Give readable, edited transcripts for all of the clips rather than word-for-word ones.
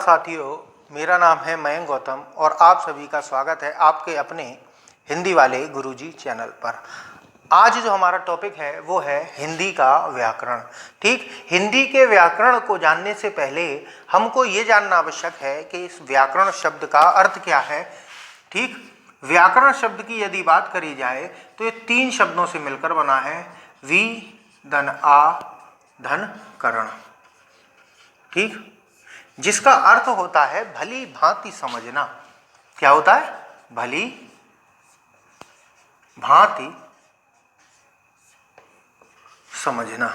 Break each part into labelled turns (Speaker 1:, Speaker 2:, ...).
Speaker 1: साथियों, मेरा नाम है मयंक गौतम और आप सभी का स्वागत है आपके अपने हिंदी वाले गुरुजी चैनल पर। आज जो हमारा टॉपिक है वो है हिंदी का व्याकरण। ठीक, हिंदी के व्याकरण को जानने से पहले हमको ये जानना आवश्यक है कि इस व्याकरण शब्द का अर्थ क्या है। ठीक, व्याकरण शब्द की यदि बात करी जाए तो ये 3 शब्दों से मिलकर बना है, वी धन आ धन करण। ठीक, जिसका अर्थ होता है भली भांति समझना। क्या होता है? भली भांति समझना।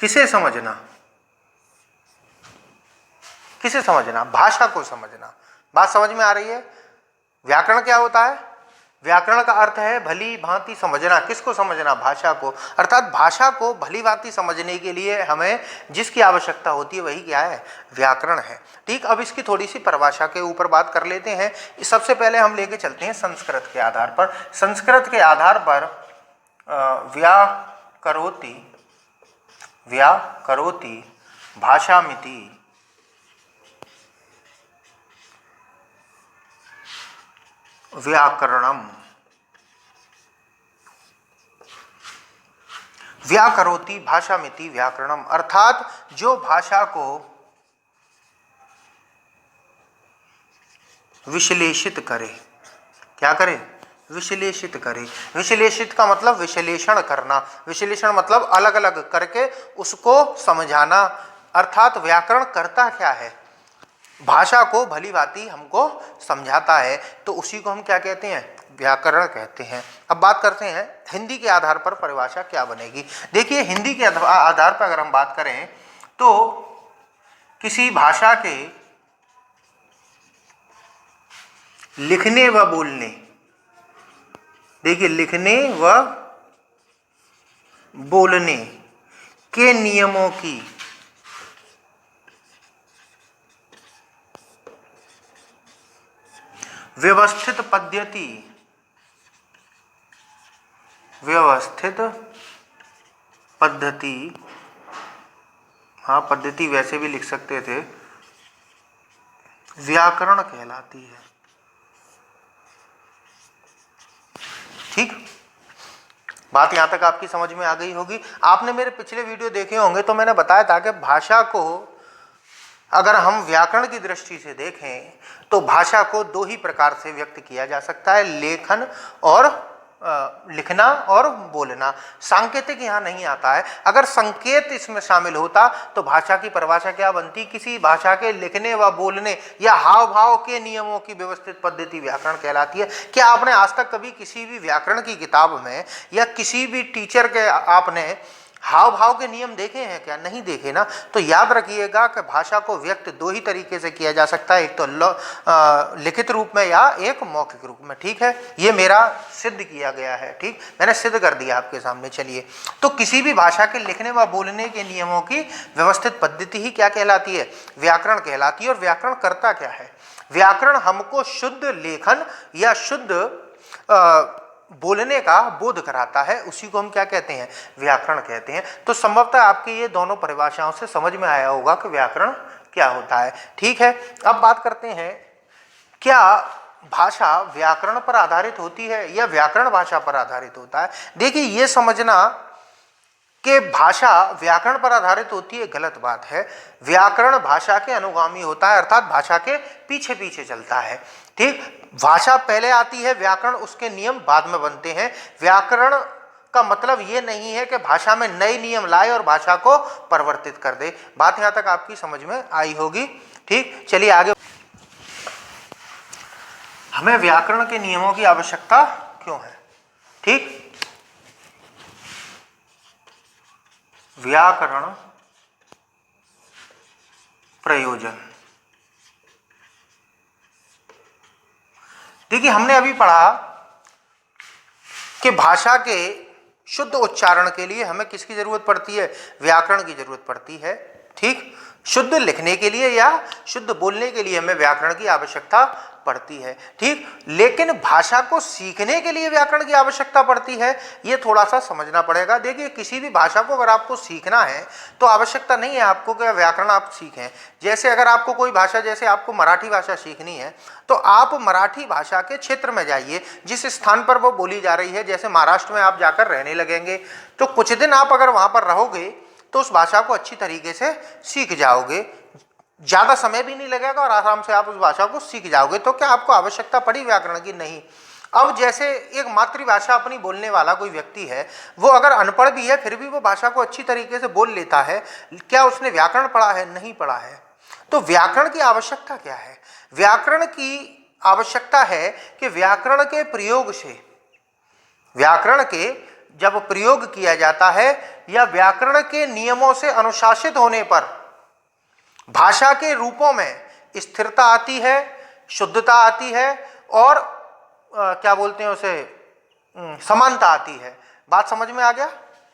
Speaker 1: किसे समझना? किसे समझना? भाषा को समझना। बात समझ में आ रही है? व्याकरण क्या होता है? व्याकरण का अर्थ है भली भांति समझना। किसको समझना? भाषा को। अर्थात भाषा को भली भांति समझने के लिए हमें जिसकी आवश्यकता होती है वही क्या है? व्याकरण है। ठीक, अब इसकी थोड़ी सी परिभाषा के ऊपर बात कर लेते हैं। सबसे पहले हम लेके चलते हैं संस्कृत के आधार पर। संस्कृत के आधार पर व्याकरोति भाषामिति व्याकरणम। व्याकरोति भाषामिति व्याकरणम अर्थात जो भाषा को विश्लेषित करे। क्या करे? विश्लेषित करे। विश्लेषित का मतलब विश्लेषण करना। विश्लेषण मतलब अलग अलग करके उसको समझाना। अर्थात व्याकरण करता क्या है? भाषा को भली भांति हमको समझाता है, तो उसी को हम क्या कहते हैं? व्याकरण कहते हैं। अब बात करते हैं हिंदी के आधार पर परिभाषा क्या बनेगी। देखिए, हिंदी के आधार पर अगर हम बात करें तो किसी भाषा के लिखने व बोलने, देखिए लिखने व बोलने के नियमों की व्यवस्थित पद्धति, हाँ पद्धति वैसे भी लिख सकते थे, व्याकरण कहलाती है। ठीक, बात यहां तक आपकी समझ में आ गई होगी। आपने मेरे पिछले वीडियो देखे होंगे तो मैंने बताया था कि भाषा को अगर हम व्याकरण की दृष्टि से देखें तो भाषा को 2 ही प्रकार से व्यक्त किया जा सकता है, लेखन और लिखना और बोलना। सांकेतिक यहाँ नहीं आता है। अगर संकेत इसमें शामिल होता तो भाषा की परिभाषा क्या बनती? किसी भाषा के लिखने व बोलने या हाव भाव के नियमों की व्यवस्थित पद्धति व्याकरण कहलाती है। क्या आपने आज तक कभी किसी भी व्याकरण की किताब में या किसी भी टीचर के आपने हाव भाव के नियम देखे हैं क्या? नहीं देखे ना। तो याद रखिएगा कि भाषा को व्यक्त 2 ही तरीके से किया जा सकता है, एक तो लिखित रूप में या एक मौखिक रूप में। ठीक है, ये मेरा सिद्ध किया गया है। ठीक, मैंने सिद्ध कर दिया आपके सामने। चलिए, तो किसी भी भाषा के लिखने व बोलने के नियमों की व्यवस्थित पद्धति ही क्या कहलाती है? व्याकरण कहलाती है। और व्याकरण करता क्या है? व्याकरण हमको शुद्ध लेखन या शुद्ध बोलने का बोध कराता है, उसी को हम क्या कहते हैं? व्याकरण कहते हैं। तो संभवतः आपकी ये दोनों परिभाषाओं से समझ में आया होगा कि व्याकरण क्या होता है। ठीक है, अब बात करते हैं, क्या भाषा व्याकरण पर आधारित होती है या व्याकरण भाषा पर आधारित होता है? देखिए, ये समझना कि भाषा व्याकरण पर आधारित होती है गलत बात है। व्याकरण भाषा के अनुगामी होता है, अर्थात भाषा के पीछे पीछे चलता है। ठीक, भाषा पहले आती है, व्याकरण उसके नियम बाद में बनते हैं। व्याकरण का मतलब ये नहीं है कि भाषा में नए नियम लाए और भाषा को परिवर्तित कर दे। बात यहां तक आपकी समझ में आई होगी। ठीक, चलिए आगे। हमें व्याकरण के नियमों की आवश्यकता क्यों है? ठीक, व्याकरण प्रयोजन। देखिए, हमने अभी पढ़ा कि भाषा के शुद्ध उच्चारण के लिए हमें किसकी जरूरत पड़ती है? व्याकरण की जरूरत पड़ती है। ठीक, शुद्ध लिखने के लिए या शुद्ध बोलने के लिए हमें व्याकरण की आवश्यकता पड़ती है। ठीक, लेकिन भाषा को सीखने के लिए व्याकरण की आवश्यकता पड़ती है, ये थोड़ा सा समझना पड़ेगा। देखिए, किसी भी भाषा को अगर आपको सीखना है तो आवश्यकता नहीं है आपको कि व्याकरण आप सीखें। जैसे अगर आपको कोई भाषा, जैसे आपको मराठी भाषा सीखनी है तो आप मराठी भाषा के क्षेत्र में जाइए जिस स्थान पर वो बोली जा रही है। जैसे महाराष्ट्र में आप जाकर रहने लगेंगे तो कुछ दिन आप अगर वहाँ पर रहोगे तो उस भाषा को अच्छी तरीके से सीख जाओगे, ज़्यादा समय भी नहीं लगेगा और आराम से आप उस भाषा को सीख जाओगे। तो क्या आपको आवश्यकता पड़ी व्याकरण की? नहीं। अब जैसे एक मातृभाषा अपनी बोलने वाला कोई व्यक्ति है, वो अगर अनपढ़ भी है फिर भी वो भाषा को अच्छी तरीके से बोल लेता है, क्या उसने व्याकरण पढ़ा है? नहीं पढ़ा है। तो व्याकरण की आवश्यकता क्या है? व्याकरण की आवश्यकता है कि व्याकरण के प्रयोग से, व्याकरण के जब प्रयोग किया जाता है या व्याकरण के नियमों से अनुशासित होने पर भाषा के रूपों में स्थिरता आती है, शुद्धता आती है और क्या बोलते हैं उसे, समानता आती है। बात समझ में आ गया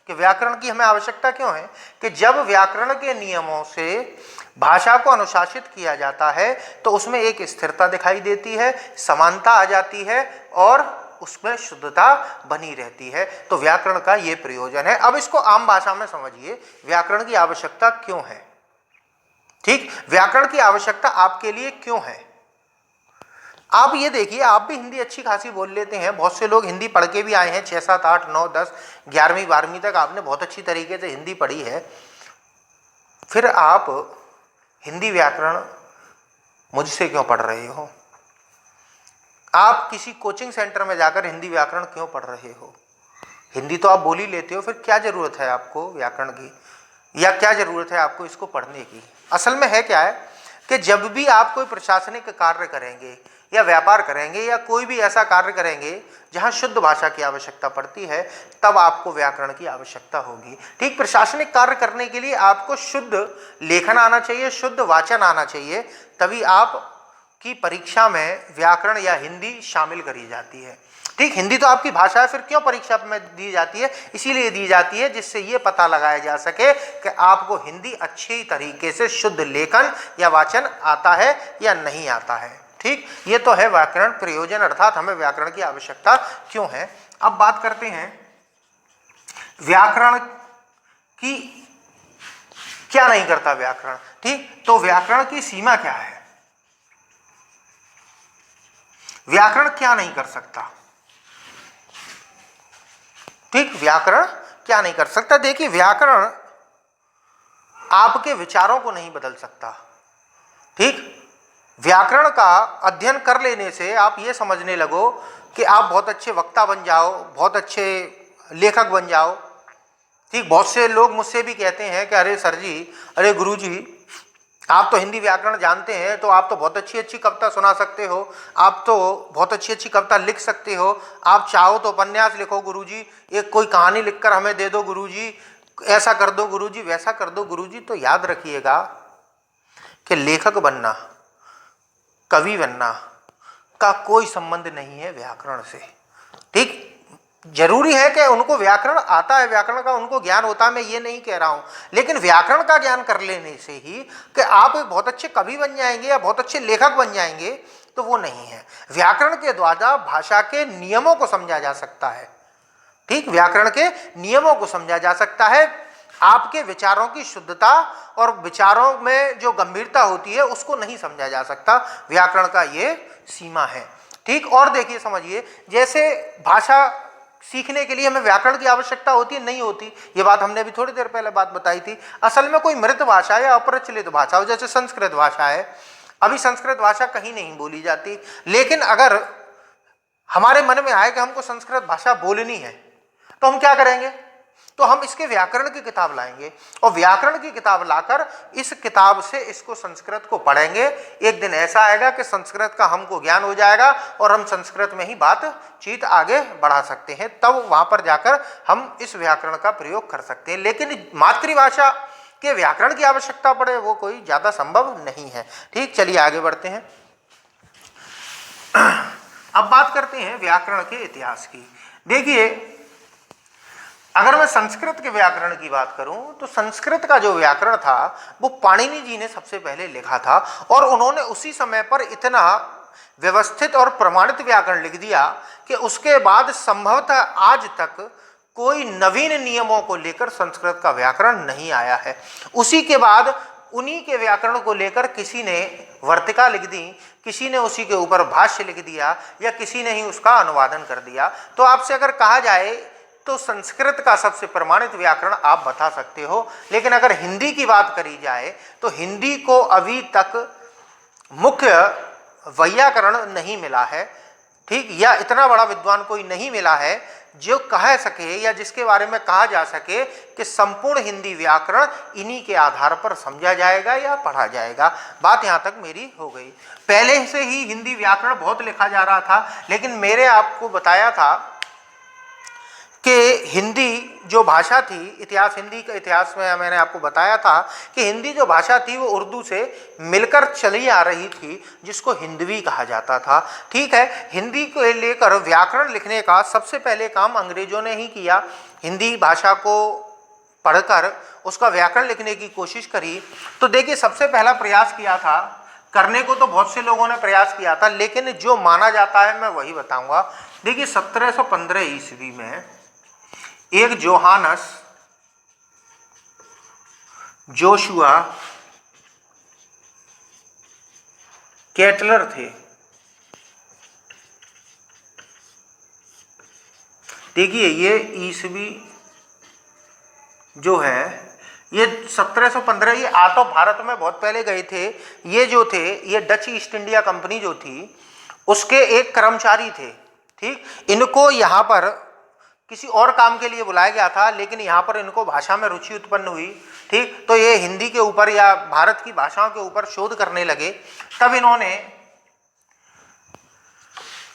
Speaker 1: कि व्याकरण की हमें आवश्यकता क्यों है? कि जब व्याकरण के नियमों से भाषा को अनुशासित किया जाता है तो उसमें एक स्थिरता दिखाई देती है, समानता आ जाती है और उसमें शुद्धता बनी रहती है। तो व्याकरण का ये प्रयोजन है। अब इसको आम भाषा में समझिए, व्याकरण की आवश्यकता क्यों है। ठीक, व्याकरण की आवश्यकता आपके लिए क्यों है? आप ये देखिए, आप भी हिंदी अच्छी खासी बोल लेते हैं, बहुत से लोग हिंदी पढ़ के भी आए हैं, 6, 7, 8, 9, 10, 11वीं 12वीं तक आपने बहुत अच्छी तरीके से हिंदी पढ़ी है, फिर आप हिंदी व्याकरण मुझसे क्यों पढ़ रहे हो? आप किसी कोचिंग सेंटर में जाकर हिंदी व्याकरण क्यों पढ़ रहे हो? हिंदी तो आप बोल ही लेते हो, फिर क्या जरूरत है आपको व्याकरण की, या क्या जरूरत है आपको इसको पढ़ने की? असल में है क्या है कि जब भी आप कोई प्रशासनिक कार्य करेंगे या व्यापार करेंगे या कोई भी ऐसा कार्य करेंगे जहां शुद्ध भाषा की आवश्यकता पड़ती है, तब आपको व्याकरण की आवश्यकता होगी। ठीक, प्रशासनिक कार्य करने के लिए आपको शुद्ध लेखन आना चाहिए, शुद्ध वाचन आना चाहिए, तभी आप की परीक्षा में व्याकरण या हिंदी शामिल करी जाती है। ठीक, हिंदी तो आपकी भाषा है, फिर क्यों परीक्षा में दी जाती है? इसीलिए दी जाती है जिससे ये पता लगाया जा सके कि आपको हिंदी अच्छी तरीके से शुद्ध लेखन या वाचन आता है या नहीं आता है। ठीक, ये तो है व्याकरण प्रयोजन, अर्थात हमें व्याकरण की आवश्यकता क्यों है। अब बात करते हैं व्याकरण की क्या नहीं करता व्याकरण। ठीक, तो व्याकरण की सीमा क्या है? व्याकरण क्या नहीं कर सकता? ठीक, व्याकरण क्या नहीं कर सकता? देखिए, व्याकरण आपके विचारों को नहीं बदल सकता। ठीक, व्याकरण का अध्ययन कर लेने से आप ये समझने लगो कि आप बहुत अच्छे वक्ता बन जाओ, बहुत अच्छे लेखक बन जाओ। ठीक, बहुत से लोग मुझसे भी कहते हैं कि अरे सर जी, अरे गुरु जी, आप तो हिंदी व्याकरण जानते हैं, तो आप तो बहुत अच्छी अच्छी कविता सुना सकते हो, आप तो बहुत अच्छी अच्छी कविता लिख सकते हो, आप चाहो तो उपन्यास लिखो गुरुजी, एक कोई कहानी लिखकर हमें दे दो गुरुजी, ऐसा कर दो गुरुजी, वैसा कर दो गुरुजी। तो याद रखिएगा कि लेखक बनना, कवि बनना का कोई संबंध नहीं है व्याकरण से। ठीक, जरूरी है कि उनको व्याकरण आता है, व्याकरण का उनको ज्ञान होता है, मैं ये नहीं कह रहा हूं, लेकिन व्याकरण का ज्ञान कर लेने से ही कि आप बहुत अच्छे कवि बन जाएंगे या बहुत अच्छे लेखक बन जाएंगे, तो वो नहीं है। व्याकरण के द्वारा भाषा के नियमों को समझा जा सकता है। ठीक, व्याकरण के नियमों को समझा जा सकता है, आपके विचारों की शुद्धता और विचारों में जो गंभीरता होती है उसको नहीं समझा जा सकता। व्याकरण का ये सीमा है। ठीक, और देखिए समझिए, जैसे भाषा सीखने के लिए हमें व्याकरण की आवश्यकता होती है, नहीं होती, ये बात हमने अभी थोड़ी देर पहले बात बताई थी। असल में कोई मृत भाषा या अप्रचलित भाषा हो, जैसे संस्कृत भाषा है, अभी संस्कृत भाषा कहीं नहीं बोली जाती, लेकिन अगर हमारे मन में आए कि हमको संस्कृत भाषा बोलनी है तो हम क्या करेंगे? तो हम इसके व्याकरण की किताब लाएंगे और व्याकरण की किताब लाकर इस किताब से इसको संस्कृत को पढ़ेंगे। एक दिन ऐसा आएगा कि संस्कृत का हमको ज्ञान हो जाएगा और हम संस्कृत में ही बातचीत आगे बढ़ा सकते हैं, तब वहां पर जाकर हम इस व्याकरण का प्रयोग कर सकते हैं। लेकिन मातृभाषा के व्याकरण की आवश्यकता पड़े, वो कोई ज्यादा संभव नहीं है। ठीक, चलिए आगे बढ़ते हैं। अब बात करते हैं व्याकरण के इतिहास की। देखिए, अगर मैं संस्कृत के व्याकरण की बात करूं तो संस्कृत का जो व्याकरण था वो पाणिनि जी ने सबसे पहले लिखा था, और उन्होंने उसी समय पर इतना व्यवस्थित और प्रमाणित व्याकरण लिख दिया कि उसके बाद संभवतः आज तक कोई नवीन नियमों को लेकर संस्कृत का व्याकरण नहीं आया है। उसी के बाद उन्हीं के व्याकरण को लेकर किसी ने वर्तिका लिख दी, किसी ने उसी के ऊपर भाष्य लिख दिया, या किसी ने ही उसका अनुवादन कर दिया। तो आपसे अगर कहा जाए तो संस्कृत का सबसे प्रमाणित व्याकरण आप बता सकते हो, लेकिन अगर हिंदी की बात करी जाए तो हिंदी को अभी तक मुख्य वैयाकरण नहीं मिला है, ठीक, या इतना बड़ा विद्वान कोई नहीं मिला है जो कह सके या जिसके बारे में कहा जा सके कि संपूर्ण हिंदी व्याकरण इन्हीं के आधार पर समझा जाएगा या पढ़ा जाएगा। बात यहाँ तक मेरी हो गई। पहले से ही हिंदी व्याकरण बहुत लिखा जा रहा था, लेकिन मेरे आपको बताया था कि हिंदी जो भाषा थी, इतिहास, हिंदी के इतिहास में मैंने आपको बताया था कि हिंदी जो भाषा थी वो उर्दू से मिलकर चली आ रही थी, जिसको हिंदवी कहा जाता था। ठीक है, हिंदी को लेकर व्याकरण लिखने का सबसे पहले काम अंग्रेजों ने ही किया। हिंदी भाषा को पढ़कर उसका व्याकरण लिखने की कोशिश करी। तो देखिए, सबसे पहला प्रयास किया था, करने को तो बहुत से लोगों ने प्रयास किया था, लेकिन जो माना जाता है मैं वही बताऊंगा। देखिए, 1715 ईस्वी में एक जोहानस जोशुआ केटलर थे। देखिए, ये ईस्वी जो है ये 1715, ये आ तो भारत में बहुत पहले गए थे। ये जो थे, ये डच ईस्ट इंडिया कंपनी जो थी उसके एक कर्मचारी थे। ठीक, इनको यहाँ पर किसी और काम के लिए बुलाया गया था, लेकिन यहाँ पर इनको भाषा में रुचि उत्पन्न हुई। ठीक, तो ये हिंदी के ऊपर या भारत की भाषाओं के ऊपर शोध करने लगे। तब इन्होंने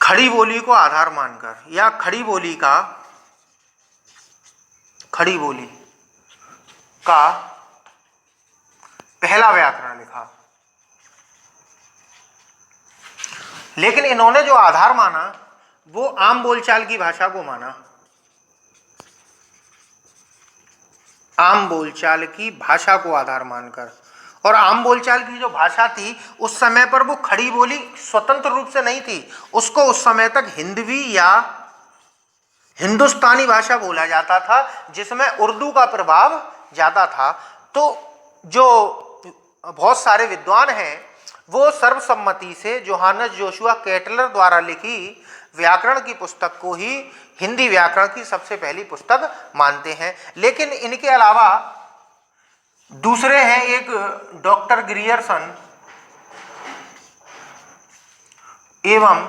Speaker 1: खड़ी बोली को आधार मानकर या खड़ी बोली का पहला व्याकरण लिखा। लेकिन इन्होंने जो आधार माना वो आम बोलचाल की भाषा को माना, आम बोलचाल की भाषा को आधार मानकर। और आम बोलचाल की जो भाषा थी उस समय पर वो खड़ी बोली स्वतंत्र रूप से नहीं थी, उसको उस समय तक हिंदवी या हिंदुस्तानी भाषा बोला जाता था, जिसमें उर्दू का प्रभाव ज़्यादा था। तो जो बहुत सारे विद्वान हैं वो सर्वसम्मति से जोहानस जोशुआ केटलर द्वारा लिखी व्याकरण की पुस्तक को ही हिंदी व्याकरण की सबसे पहली पुस्तक मानते हैं। लेकिन इनके अलावा दूसरे हैं, एक डॉक्टर ग्रियर्सन एवं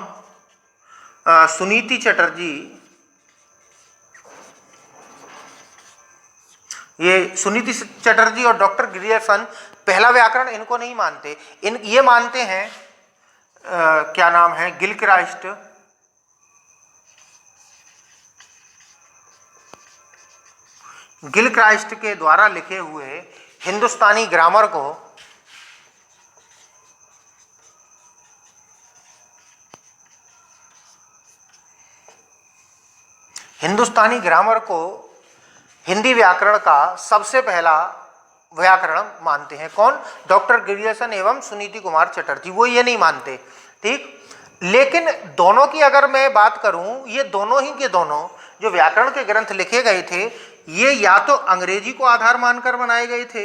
Speaker 1: सुनीति चटर्जी। ये सुनीति चटर्जी और डॉक्टर ग्रियर्सन पहला व्याकरण इनको नहीं मानते। ये मानते हैं क्या नाम है, गिलक्राइस्ट, गिलक्राइस्ट के द्वारा लिखे हुए हिंदुस्तानी ग्रामर को हिंदी व्याकरण का सबसे पहला व्याकरण मानते हैं। कौन? डॉक्टर ग्रियर्सन एवं सुनीति कुमार चटर्जी। वो ये नहीं मानते। ठीक, लेकिन दोनों की अगर मैं बात करूं, ये दोनों ही के दोनों जो व्याकरण के ग्रंथ लिखे गए थे ये या तो अंग्रेजी को आधार मानकर बनाए गए थे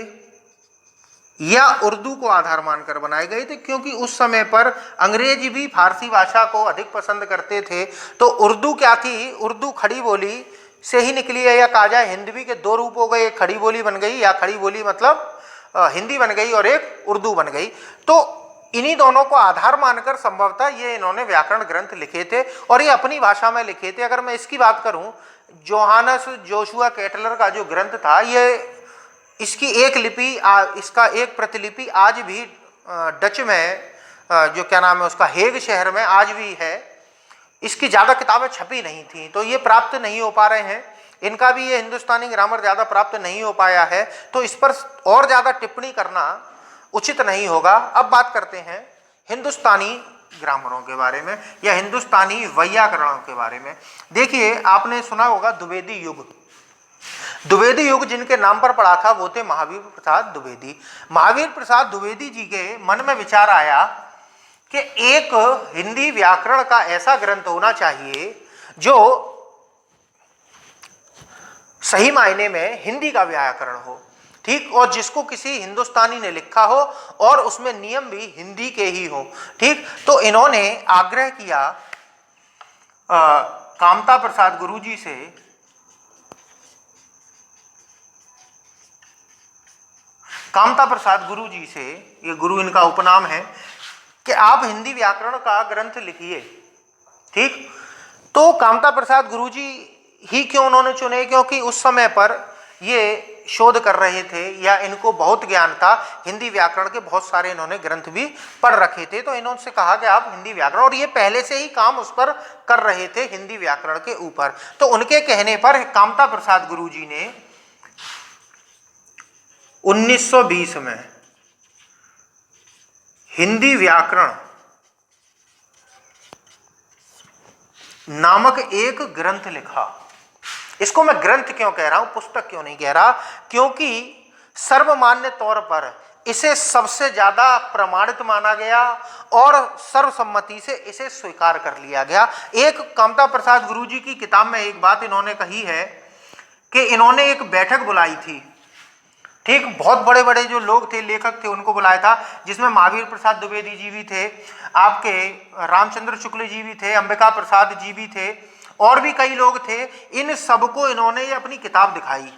Speaker 1: या उर्दू को आधार मानकर बनाए गए थे, क्योंकि उस समय पर अंग्रेजी भी फारसी भाषा को अधिक पसंद करते थे। तो उर्दू क्या थी? उर्दू खड़ी बोली से ही निकली है, या कहा जाए हिंदवी के दो रूप हो गए, एक खड़ी बोली बन गई या खड़ी बोली मतलब हिंदी बन गई और एक उर्दू बन गई। तो इन्हीं दोनों को आधार मानकर संभवतः ये इन्होंने व्याकरण ग्रंथ लिखे थे और ये अपनी भाषा में लिखे थे। अगर मैं इसकी बात करूं, जोहानस जोशुआ केटलर का जो ग्रंथ था, ये इसकी एक लिपि, इसका एक प्रतिलिपि आज भी डच में जो क्या नाम है उसका, हेग शहर में आज भी है। इसकी ज़्यादा किताबें छपी नहीं थी तो ये प्राप्त नहीं हो पा रहे हैं। इनका भी ये हिंदुस्तानी ग्रामर ज़्यादा प्राप्त नहीं हो पाया है, तो इस पर और ज़्यादा टिप्पणी करना उचित नहीं होगा। अब बात करते हैं हिंदुस्तानी ग्रामरों के बारे में या हिंदुस्तानी वैयाकरणों के बारे में। देखिए, आपने सुना होगा द्विवेदी युग। द्विवेदी युग जिनके नाम पर पड़ा था वो थे महावीर प्रसाद द्विवेदी। महावीर प्रसाद द्विवेदी जी के मन में विचार आया कि एक हिंदी व्याकरण का ऐसा ग्रंथ होना चाहिए जो सही मायने में हिंदी का व्याकरण हो, ठीक, और जिसको किसी हिंदुस्तानी ने लिखा हो और उसमें नियम भी हिंदी के ही हो, ठीक। तो इन्होंने आग्रह किया कामता प्रसाद गुरुजी से कामता प्रसाद गुरुजी से, ये गुरु इनका उपनाम है, कि आप हिंदी व्याकरण का ग्रंथ लिखिए, ठीक। तो कामता प्रसाद गुरुजी ही क्यों उन्होंने चुने, क्योंकि उस समय पर ये शोध कर रहे थे या इनको बहुत ज्ञान था, हिंदी व्याकरण के बहुत सारे इन्होंने ग्रंथ भी पढ़ रखे थे। तो इन्होंने कहा कि आप हिंदी व्याकरण, और ये पहले से ही काम उस पर कर रहे थे हिंदी व्याकरण के ऊपर। तो उनके कहने पर कामता प्रसाद गुरुजी ने 1920 में हिंदी व्याकरण नामक एक ग्रंथ लिखा। इसको मैं ग्रंथ क्यों कह रहा हूं, पुस्तक क्यों नहीं कह रहा, क्योंकि सर्वमान्य तौर पर इसे सबसे ज्यादा प्रमाणित माना गया और सर्वसम्मति से इसे स्वीकार कर लिया गया। एक कामता प्रसाद गुरुजी की किताब में एक बात इन्होंने कही है कि इन्होंने एक बैठक बुलाई थी, ठीक, बहुत बड़े बड़े जो लोग थे, लेखक थे, उनको बुलाया था, जिसमें महावीर प्रसाद द्विवेदी जी भी थे, आपके रामचंद्र शुक्ल जी भी थे, अंबिका प्रसाद जी भी थे, और भी कई लोग थे। इन सबको इन्होंने ये अपनी किताब दिखाई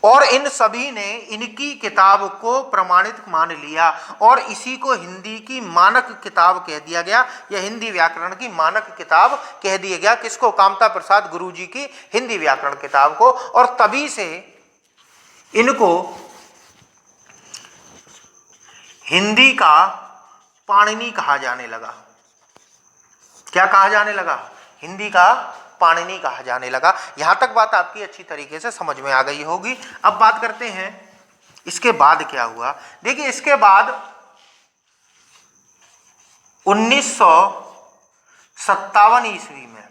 Speaker 1: और इन सभी ने इनकी किताब को प्रमाणित मान लिया और इसी को हिंदी की मानक किताब कह दिया गया, या हिंदी व्याकरण की मानक किताब कह दिया गया। किसको? कामता प्रसाद गुरुजी की हिंदी व्याकरण किताब को। और तभी से इनको हिंदी का पाणिनि कहा जाने लगा। क्या कहा जाने लगा? हिंदी का पाणिनि कहा जाने लगा। यहां तक बात आपकी अच्छी तरीके से समझ में आ गई होगी। अब बात करते हैं इसके बाद क्या हुआ। देखिए, इसके बाद 1957 ईस्वी में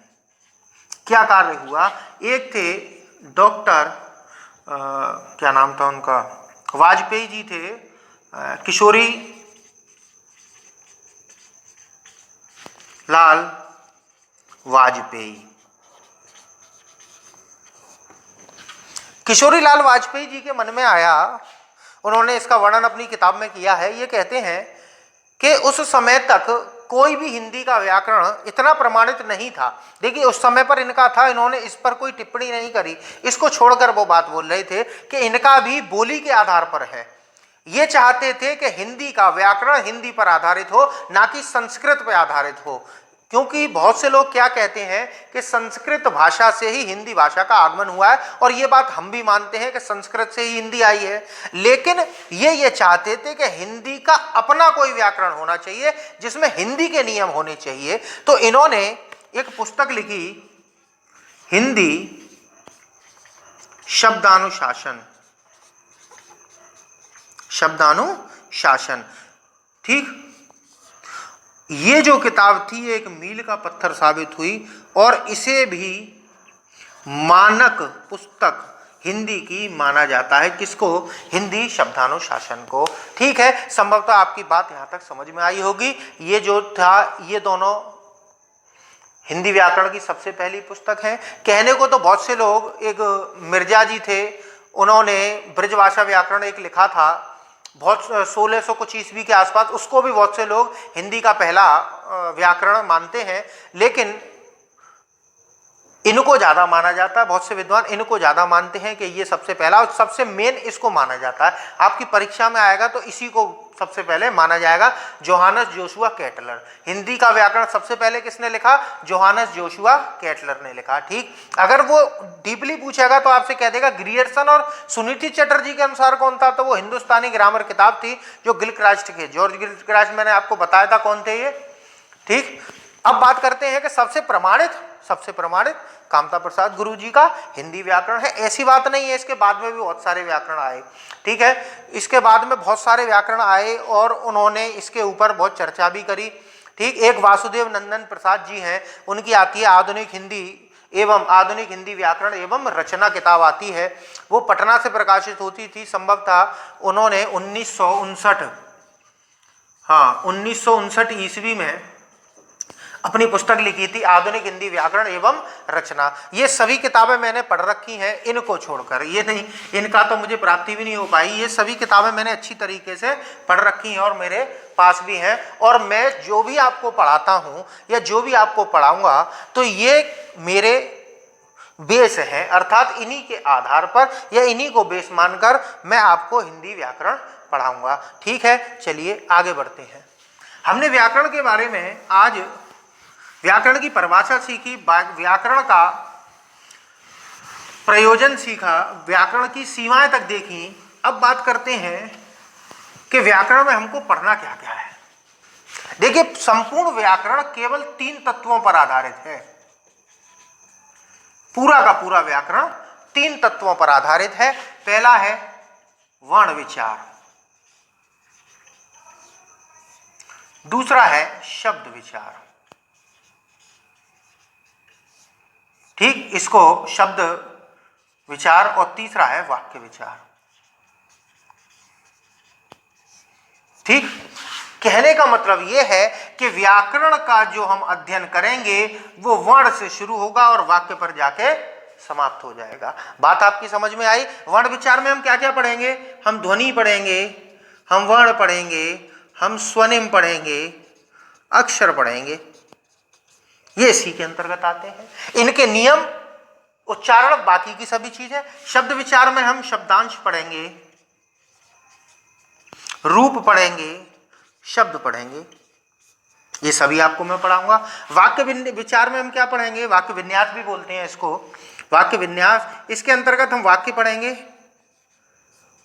Speaker 1: क्या कार्य हुआ। एक थे डॉक्टर क्या नाम था उनका, वाजपेयी जी थे, किशोरी लाल वाजपेयी। किशोरी लाल वाजपेयी जी के मन में आया, उन्होंने इसका वर्णन अपनी किताब में किया है। ये कहते हैं कि उस समय तक कोई भी हिंदी का व्याकरण इतना प्रमाणित नहीं था। देखिए, उस समय पर इनका था, इन्होंने इस पर कोई टिप्पणी नहीं करी। इसको छोड़कर वो बात बोल रहे थे कि इनका भी बोली के आधार पर है। ये चाहते थे कि हिंदी का व्याकरण हिंदी पर आधारित हो, ना कि संस्कृत पर आधारित हो। क्योंकि बहुत से लोग क्या कहते हैं कि संस्कृत भाषा से ही हिंदी भाषा का आगमन हुआ है, और ये बात हम भी मानते हैं कि संस्कृत से ही हिंदी आई है। लेकिन ये चाहते थे कि हिंदी का अपना कोई व्याकरण होना चाहिए जिसमें हिंदी के नियम होने चाहिए। तो इन्होंने एक पुस्तक लिखी, हिंदी शब्दानुशासन। शब्दानुशासन, ठीक। ये जो किताब थी ये एक मील का पत्थर साबित हुई और इसे भी मानक पुस्तक हिंदी की माना जाता है। किसको? हिंदी शब्दानुशासन को। ठीक है, संभवतः आपकी बात यहां तक समझ में आई होगी। ये जो था, ये दोनों हिंदी व्याकरण की सबसे पहली पुस्तक है। कहने को तो बहुत से लोग, एक मिर्जा जी थे, उन्होंने ब्रजभाषा व्याकरण एक लिखा था, बहुत 1600 कुछ ईस्वी के आसपास, उसको भी बहुत से लोग हिंदी का पहला व्याकरण मानते हैं। लेकिन इनको ज़्यादा माना जाता है, बहुत से विद्वान इनको ज़्यादा मानते हैं कि ये सबसे पहला और सबसे मेन इसको माना जाता है। आपकी परीक्षा में आएगा तो इसी को सबसे पहले माना जाएगा, जोहानस जोशुआ कैटलर। हिंदी का व्याकरण सबसे पहले किसने लिखा? जोहानस जोशुआ कैटलर ने लिखा। ठीक, अगर वो डीपली पूछेगा तो आपसे कह देगा ग्रियर्सन और सुनीति चटर्जी के अनुसार कौन था, तो वो हिंदुस्तानी ग्रामर किताब थी जो गिलक्रास्ट के, जॉर्ज गिलक्रास्ट, मैंने आपको बताया था कौन थे ये। ठीक, अब बात करते हैं कि सबसे प्रमाणित कामता प्रसाद गुरुजी का हिंदी व्याकरण है। ऐसी बात नहीं है, इसके बाद में भी बहुत सारे व्याकरण आए। ठीक है, इसके बाद में बहुत सारे व्याकरण आए और उन्होंने इसके ऊपर बहुत चर्चा भी करी। ठीक, एक वासुदेव नंदन प्रसाद जी हैं, उनकी आती है आधुनिक हिंदी एवं आधुनिक हिंदी व्याकरण एवं रचना किताब आती है, वो पटना से प्रकाशित होती थी। संभवतः उन्होंने 1959 ईस्वी में अपनी पुस्तक लिखी थी, आधुनिक हिंदी व्याकरण एवं रचना। ये सभी किताबें मैंने पढ़ रखी हैं, इनको छोड़कर। ये नहीं, इनका तो मुझे प्राप्ति भी नहीं हो पाई। ये सभी किताबें मैंने अच्छी तरीके से पढ़ रखी हैं और मेरे पास भी हैं। और मैं जो भी आपको पढ़ाता हूँ या जो भी आपको पढ़ाऊँगा, तो ये मेरे बेस हैं, अर्थात इन्हीं के आधार पर या इन्हीं को बेस मानकर मैं आपको हिंदी व्याकरण पढ़ाऊँगा। ठीक है, चलिए आगे बढ़ते हैं। हमने व्याकरण के बारे में आज व्याकरण की परिभाषा सीखी, व्याकरण का प्रयोजन सीखा, व्याकरण की सीमाएं तक देखी। अब बात करते हैं कि व्याकरण में हमको पढ़ना क्या क्या है। देखिए, संपूर्ण व्याकरण केवल 3 तत्वों पर आधारित है। पूरा का पूरा व्याकरण 3 तत्वों पर आधारित है। पहला है वर्ण विचार, दूसरा है शब्द विचार, ठीक, इसको शब्द विचार, और तीसरा है वाक्य विचार। ठीक, कहने का मतलब यह है कि व्याकरण का जो हम अध्ययन करेंगे वो वर्ण से शुरू होगा और वाक्य पर जाके समाप्त हो जाएगा। बात आपकी समझ में आई? वर्ण विचार में हम क्या क्या पढ़ेंगे? हम ध्वनि पढ़ेंगे, हम वर्ण पढ़ेंगे, हम स्वनिम पढ़ेंगे, अक्षर पढ़ेंगे, ये इसी के अंतर्गत आते हैं। इनके नियम, उच्चारण, बाकी की सभी चीजें। शब्द विचार में हम शब्दांश पढ़ेंगे, रूप पढ़ेंगे, शब्द पढ़ेंगे, ये सभी आपको मैं पढ़ाऊंगा। वाक्य विचार में हम क्या पढ़ेंगे? वाक्य विन्यास भी बोलते हैं इसको, वाक्य विन्यास। इसके अंतर्गत हम वाक्य पढ़ेंगे,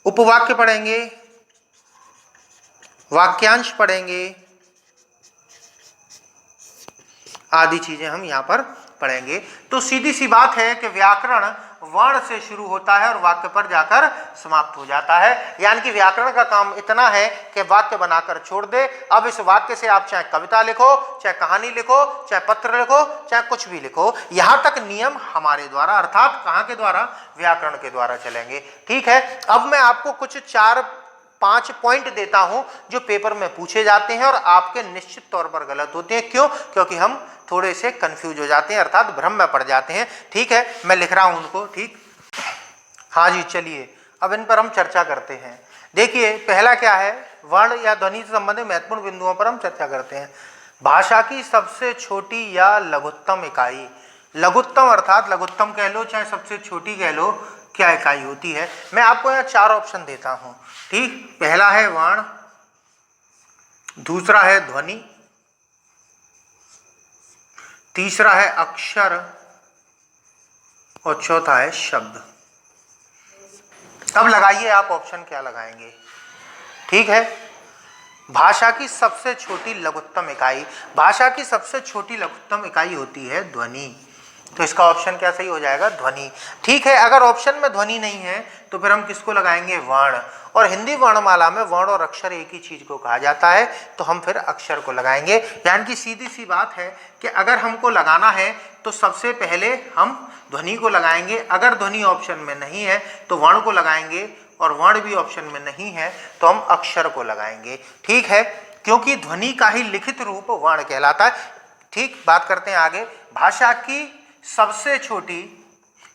Speaker 1: उपवाक्य पढ़ेंगे, वाक्यांश पढ़ेंगे, आदि चीजें हम यहां पर पढ़ेंगे। तो सीधी सी बात है कि व्याकरण वर्ण से शुरू होता है और वाक्य पर जाकर समाप्त हो जाता है। यानी कि व्याकरण का काम इतना है कि वाक्य बनाकर छोड़ दे। अब इस वाक्य से आप चाहे कविता लिखो, चाहे कहानी लिखो, चाहे पत्र लिखो, चाहे कुछ भी लिखो, यहां तक नियम हमारे द्वारा, अर्थात कहां के द्वारा? व्याकरण के द्वारा चलेंगे। ठीक है, अब मैं आपको कुछ 4-5 पॉइंट देता हूं जो पेपर में पूछे जाते हैं और आपके निश्चित तौर पर गलत होते हैं। क्यों? क्योंकि हम थोड़े से कंफ्यूज हो जाते हैं, अर्थात भ्रम में पड़ जाते हैं। ठीक है, मैं लिख रहा हूं उनको। ठीक, हाँ जी, चलिए अब इन पर हम चर्चा करते हैं। देखिए, पहला क्या है? वर्ण या ध्वनि से संबंधित महत्वपूर्ण बिंदुओं पर हम चर्चा करते हैं। भाषा की सबसे छोटी या लघुत्तम इकाई, लघुत्तम अर्थात लघुत्तम कह लो चाहे सबसे छोटी कह लो, क्या इकाई होती है? मैं आपको यहाँ 4 ऑप्शन देता हूं। ठीक, पहला है वर्ण, दूसरा है ध्वनि, तीसरा है अक्षर और चौथा है शब्द। अब लगाइए आप ऑप्शन क्या लगाएंगे। ठीक है, भाषा की सबसे छोटी लघुत्तम इकाई, भाषा की सबसे छोटी लघुत्तम इकाई होती है ध्वनि। तो इसका ऑप्शन क्या सही हो जाएगा? ध्वनि। ठीक है, अगर ऑप्शन में ध्वनि नहीं है तो फिर हम किसको लगाएंगे? वर्ण। और हिंदी वर्णमाला में वर्ण और अक्षर एक ही चीज को कहा जाता है, तो हम फिर अक्षर को लगाएंगे। यानी कि सीधी सी बात है कि अगर हमको लगाना है तो सबसे पहले हम ध्वनि को लगाएंगे। अगर ध्वनि ऑप्शन में नहीं है तो वर्ण को लगाएंगे, और वर्ण भी ऑप्शन में नहीं है तो हम अक्षर को लगाएंगे। ठीक है, क्योंकि ध्वनि का ही लिखित रूप वर्ण कहलाता है। ठीक, बात करते हैं आगे। भाषा की सबसे छोटी,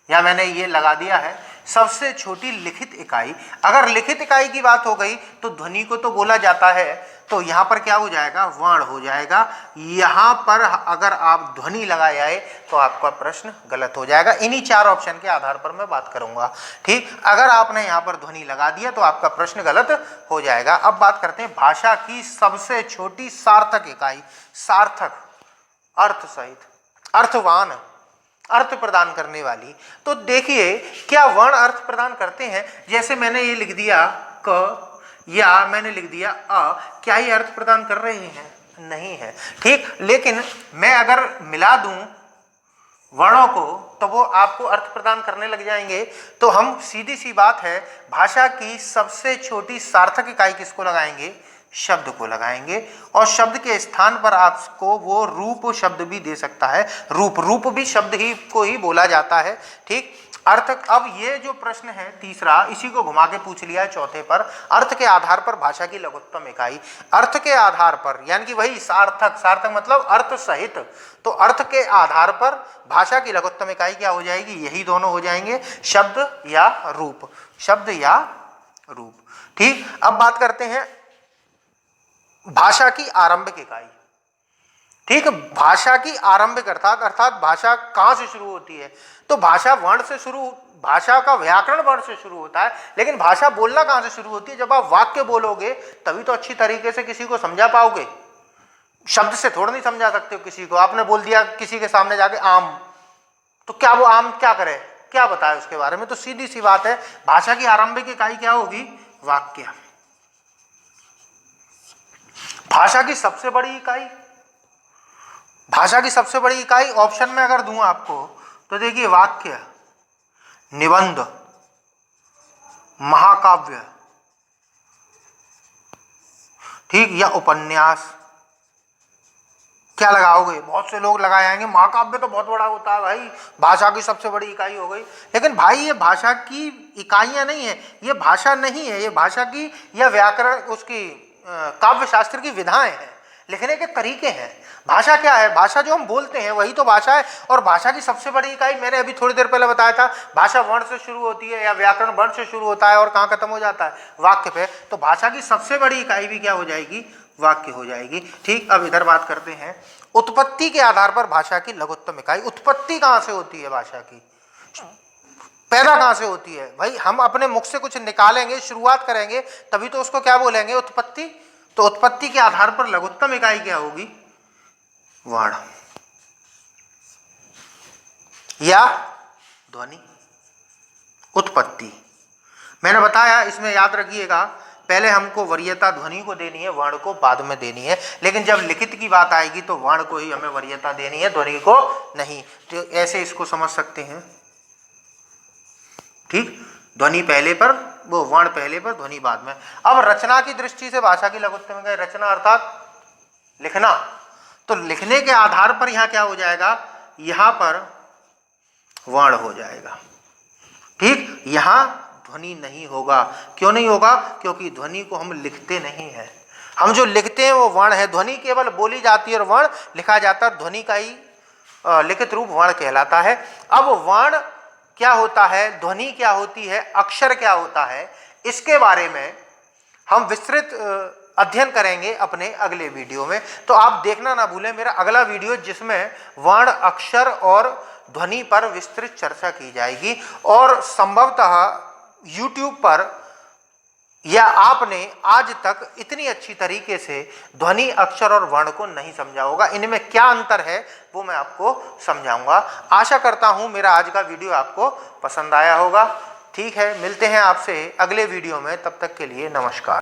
Speaker 1: या मैंने ये लगा दिया है, सबसे छोटी लिखित इकाई। अगर लिखित इकाई की बात हो गई तो ध्वनि को तो बोला जाता है, तो यहाँ पर क्या हो जाएगा? वर्ण हो जाएगा। यहाँ पर अगर आप ध्वनि लगाए आए तो आपका प्रश्न गलत हो जाएगा। इन्हीं 4 ऑप्शन के आधार पर मैं बात करूंगा। ठीक, अगर आपने यहाँ पर ध्वनि लगा दिया तो आपका प्रश्न गलत हो जाएगा। अब बात करते हैं भाषा की सबसे छोटी सार्थक इकाई। सार्थक अर्थ सहित, अर्थवान, अर्थ प्रदान करने वाली। तो देखिए, क्या वर्ण अर्थ प्रदान करते हैं? जैसे मैंने ये लिख दिया क या मैंने लिख दिया अ, क्या ये अर्थ प्रदान कर रहे हैं? नहीं है। ठीक, लेकिन मैं अगर मिला दूं वर्णों को तो वो आपको अर्थ प्रदान करने लग जाएंगे। तो हम सीधी सी बात है, भाषा की सबसे छोटी सार्थक इकाई किसको लगाएंगे? शब्द को लगाएंगे और शब्द के स्थान पर आपको वो रूप शब्द भी दे सकता है। रूप भी शब्द ही को ही बोला जाता है। ठीक, अर्थ। अब ये जो प्रश्न है तीसरा, इसी को घुमा के पूछ लिया है चौथे पर। अर्थ के आधार पर भाषा की लघुत्तम इकाई। अर्थ के आधार पर यानी कि वही सार्थक मतलब अर्थ सहित। तो अर्थ के आधार पर भाषा की लघुत्तम इकाई क्या हो जाएगी? यही दोनों हो जाएंगे, शब्द या रूप। शब्द या रूप। ठीक, अब बात करते हैं भाषा की आरंभिक इकाई। ठीक, भाषा की आरंभिक अर्थात भाषा कहां से शुरू होती है? तो भाषा वर्ण से शुरू, भाषा का व्याकरण वर्ण से शुरू होता है, लेकिन भाषा बोलना कहां से शुरू होती है? जब आप वाक्य बोलोगे तभी तो अच्छी तरीके से किसी को समझा पाओगे। शब्द से थोड़ा नहीं समझा सकते हो किसी को। आपने बोल दिया किसी के सामने जाके आम, तो क्या वो आम क्या करे, क्या बताए उसके बारे में? तो सीधी सी बात है, भाषा की आरंभिक इकाई क्या होगी? वाक्य। भाषा की सबसे बड़ी इकाई, भाषा की सबसे बड़ी इकाई ऑप्शन में अगर दूं आपको तो देखिए, वाक्य, निबंध, महाकाव्य, ठीक, या उपन्यास। क्या लगाओगे? बहुत से लोग लगाए आएंगे महाकाव्य तो बहुत बड़ा होता है भाई, भाषा की सबसे बड़ी इकाई हो गई। लेकिन भाई ये भाषा की इकाइयां नहीं है, ये भाषा नहीं है, ये भाषा की या व्याकरण उसकी काव्य शास्त्र की विधाएं हैं, लिखने के तरीके हैं। भाषा क्या है? भाषा जो हम बोलते हैं वही तो भाषा है। और भाषा की सबसे बड़ी इकाई मैंने अभी थोड़ी देर पहले बताया था, भाषा वर्ण से शुरू होती है या व्याकरण वर्ण से शुरू होता है और कहाँ खत्म हो जाता है? वाक्य पे। तो भाषा की सबसे बड़ी इकाई भी क्या हो जाएगी? वाक्य हो जाएगी। ठीक, अब इधर बात करते हैं उत्पत्ति के आधार पर भाषा की लघुत्तम इकाई। उत्पत्ति कहाँ से होती है भाषा की? पैदा कहाँ से होती है भाई? हम अपने मुख से कुछ निकालेंगे, शुरुआत करेंगे, तभी तो उसको क्या बोलेंगे? उत्पत्ति। तो उत्पत्ति के आधार पर लघुत्तम इकाई क्या होगी? वर्ण या ध्वनि। उत्पत्ति मैंने बताया, इसमें याद रखिएगा, पहले हमको वरीयता ध्वनि को देनी है, वर्ण को बाद में देनी है। लेकिन जब लिखित की बात आएगी तो वर्ण को ही हमें वरीयता देनी है, ध्वनि को नहीं। तो ऐसे इसको समझ सकते हैं। ठीक, ध्वनि पहले पर, वो वर्ण पहले पर, ध्वनि बाद में। अब रचना की दृष्टि से भाषा की लघुत्तम इकाई, रचना अर्थात लिखना। तो लिखने के आधार पर यहां क्या हो जाएगा? यहां पर वर्ण हो जाएगा। ठीक, यहां ध्वनि नहीं होगा। क्यों नहीं होगा? क्योंकि ध्वनि को हम लिखते नहीं है। हम जो लिखते हैं वो वर्ण है। ध्वनि केवल बोली जाती है और वर्ण लिखा जाता है। ध्वनि का ही लिखित रूप वर्ण कहलाता है। अब वर्ण क्या होता है, ध्वनि क्या होती है, अक्षर क्या होता है, इसके बारे में हम विस्तृत अध्ययन करेंगे अपने अगले वीडियो में। तो आप देखना ना भूलें मेरा अगला वीडियो, जिसमें वर्ण, अक्षर और ध्वनि पर विस्तृत चर्चा की जाएगी। और संभवतः YouTube पर या आपने आज तक इतनी अच्छी तरीके से ध्वनि, अक्षर और वर्ण को नहीं समझा होगा। इनमें क्या अंतर है वो मैं आपको समझाऊंगा। आशा करता हूं मेरा आज का वीडियो आपको पसंद आया होगा। ठीक है, मिलते हैं आपसे अगले वीडियो में, तब तक के लिए नमस्कार।